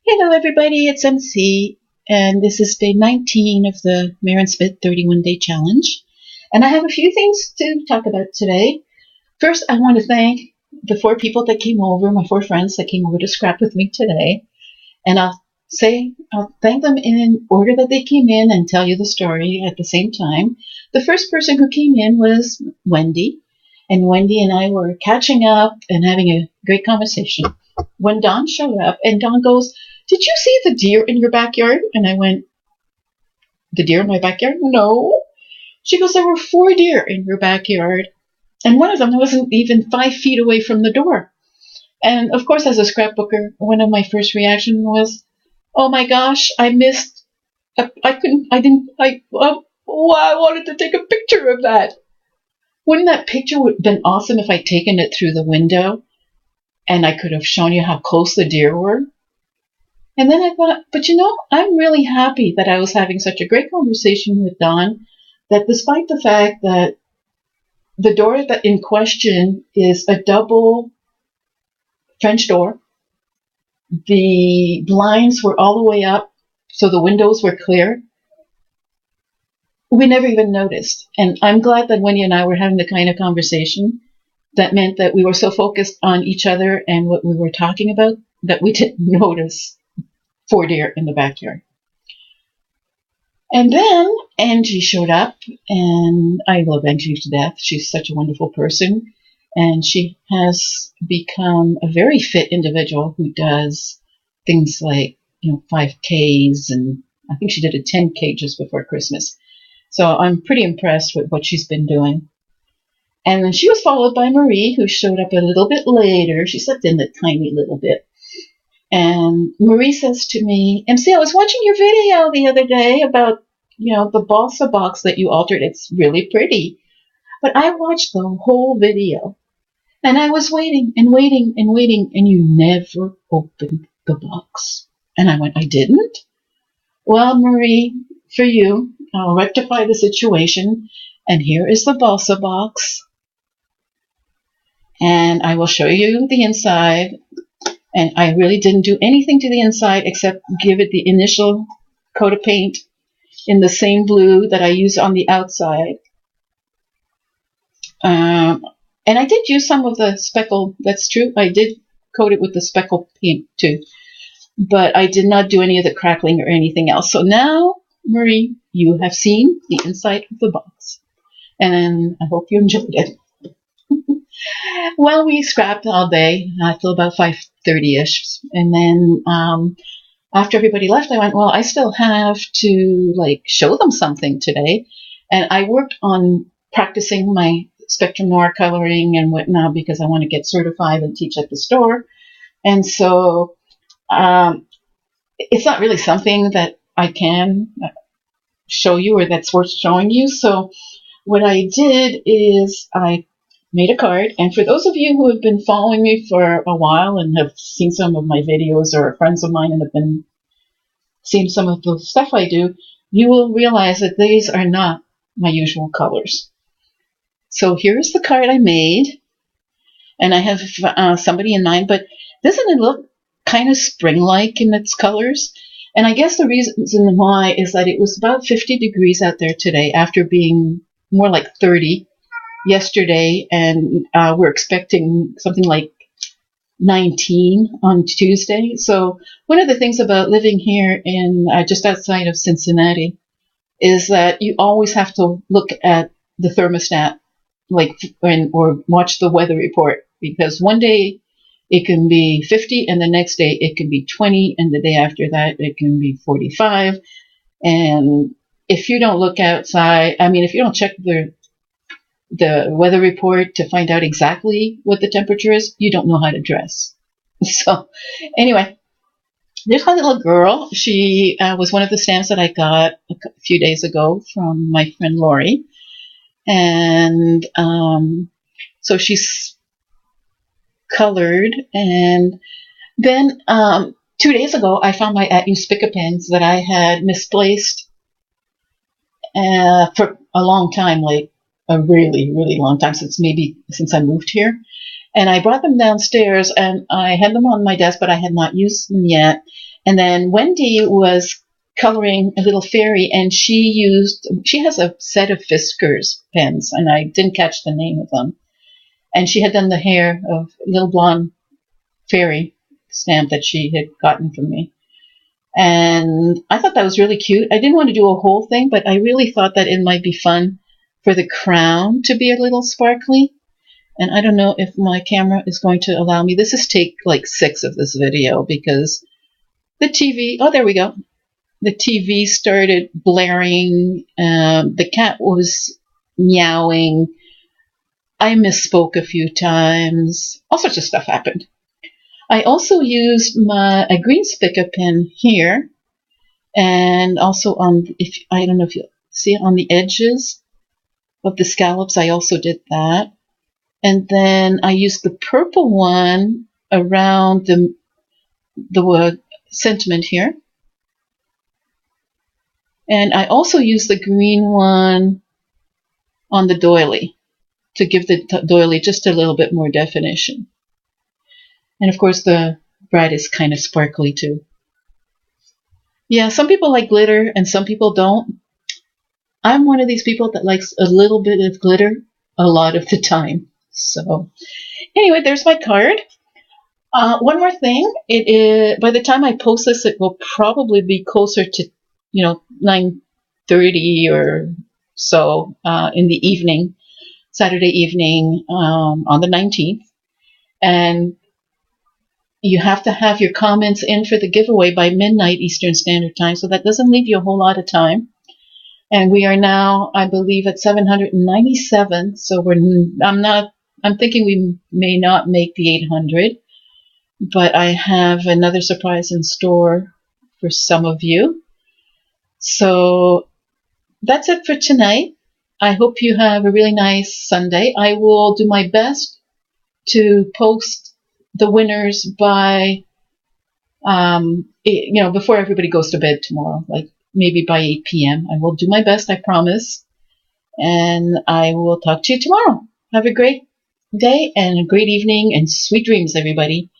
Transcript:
Hello, everybody. It's MC, and this is day 19 of the Maren Smith 31 Day Challenge. And I have a few things to talk about today. First, I want to thank the four people that came over, my four friends that came over to scrap with me today. And I'll thank them in order that they came in and tell you the story at the same time. The first person who came in was Wendy, and Wendy and I were catching up and having a great conversation. When Dawn showed up, and Dawn goes, "Did you see the deer in your backyard?" And I went, "The deer in my backyard? No." She goes, "There were four deer in your backyard, and one of them wasn't even 5 feet away from the door." And of course, as a scrapbooker, one of my first reactions was, "Oh my gosh, I missed. I couldn't. I didn't. Oh, I wanted to take a picture of that. Wouldn't that picture would have been awesome if I'd taken it through the window, and I could have shown you how close the deer were?" And then I thought, but I'm really happy that I was having such a great conversation with Dawn, that despite the fact that the door that in question is a double French door, the blinds were all the way up, so the windows were clear. We never even noticed. And I'm glad that Wendy and I were having the kind of conversation that meant that we were so focused on each other and what we were talking about that we didn't notice four deer in the backyard. And then Angie showed up, and I love Angie to death. She's such a wonderful person, and she has become a very fit individual who does things like 5Ks, and I think she did a 10K just before Christmas. So I'm pretty impressed with what she's been doing. And then she was followed by Marie, who showed up a little bit later. She slept in a tiny little bit. And Marie says to me, "MC, I was watching your video the other day about, the balsa box that you altered. It's really pretty. But I watched the whole video, and I was waiting and waiting and waiting, and you never opened the box." And I went, "I didn't?" "Well, Marie, for you, I'll rectify the situation. And here is the balsa box. And I will show you the inside. And I really didn't do anything to the inside except give it the initial coat of paint in the same blue that I used on the outside. And I did use some of the speckle. That's true. I did coat it with the speckle paint too. But I did not do any of the crackling or anything else. So now, Marie, you have seen the inside of the box. And I hope you enjoyed it. Well, we scrapped all day till about 5:30ish, and then after everybody left, I went, well, I still have to show them something today, and I worked on practicing my Spectrum Noir coloring and whatnot because I want to get certified and teach at the store, and so it's not really something that I can show you or that's worth showing you. So what I did is I made a card, and for those of you who have been following me for a while and have seen some of my videos, or friends of mine and have been seeing some of the stuff I do, you will realize that these are not my usual colors. So here's the card I made, and I have somebody in mind, but doesn't it look kind of spring-like in its colors? And I guess the reason why is that it was about 50 degrees out there today after being more like 30 yesterday, and we're expecting something like 19 on Tuesday. So one of the things about living here in just outside of Cincinnati is that you always have to look at the thermostat, or watch the weather report, because one day it can be 50, and the next day it can be 20, and the day after that it can be 45. And if you don't look outside, if you don't check the weather report to find out exactly what the temperature is, you don't know how to dress. So anyway, there's my little girl. She was one of the stamps that I got a few days ago from my friend Lori. And so she's colored. And then 2 days ago, I found my At You Spica pens that I had misplaced for a long time, like a really, really long time, since I moved here. And I brought them downstairs, and I had them on my desk, but I had not used them yet. And then Wendy was coloring a little fairy, and she has a set of Fiskars pens, and I didn't catch the name of them. And she had done the hair of a little blonde fairy stamp that she had gotten from me. And I thought that was really cute. I didn't want to do a whole thing, but I really thought that it might be fun for the crown to be a little sparkly. And I don't know if my camera is going to allow me. This is take like 6 of this video because the TV, oh, there we go. The TV started blaring. The cat was meowing. I misspoke a few times. All sorts of stuff happened. I also used a green Spica pen here, and also I don't know if you see it on the edges of the scallops. I also did that, and then I used the purple one around the sentiment here, and I also used the green one on the doily to give the doily just a little bit more definition. And of course, the bride is kind of sparkly too. Yeah, some people like glitter and some people don't. I'm one of these people that likes a little bit of glitter a lot of the time. So anyway, there's my card. One more thing. By the time I post this, it will probably be closer to 9:30 or so in the evening, Saturday evening on the 19th. And you have to have your comments in for the giveaway by midnight Eastern Standard Time, so that doesn't leave you a whole lot of time. And we are now, I believe, at 797. So I'm thinking we may not make the 800, but I have another surprise in store for some of you. So that's it for tonight. I hope you have a really nice Sunday. I will do my best to post the winners by, before everybody goes to bed tomorrow, like maybe by 8 p.m. I will do my best, I promise. And I will talk to you tomorrow. Have a great day and a great evening and sweet dreams, everybody.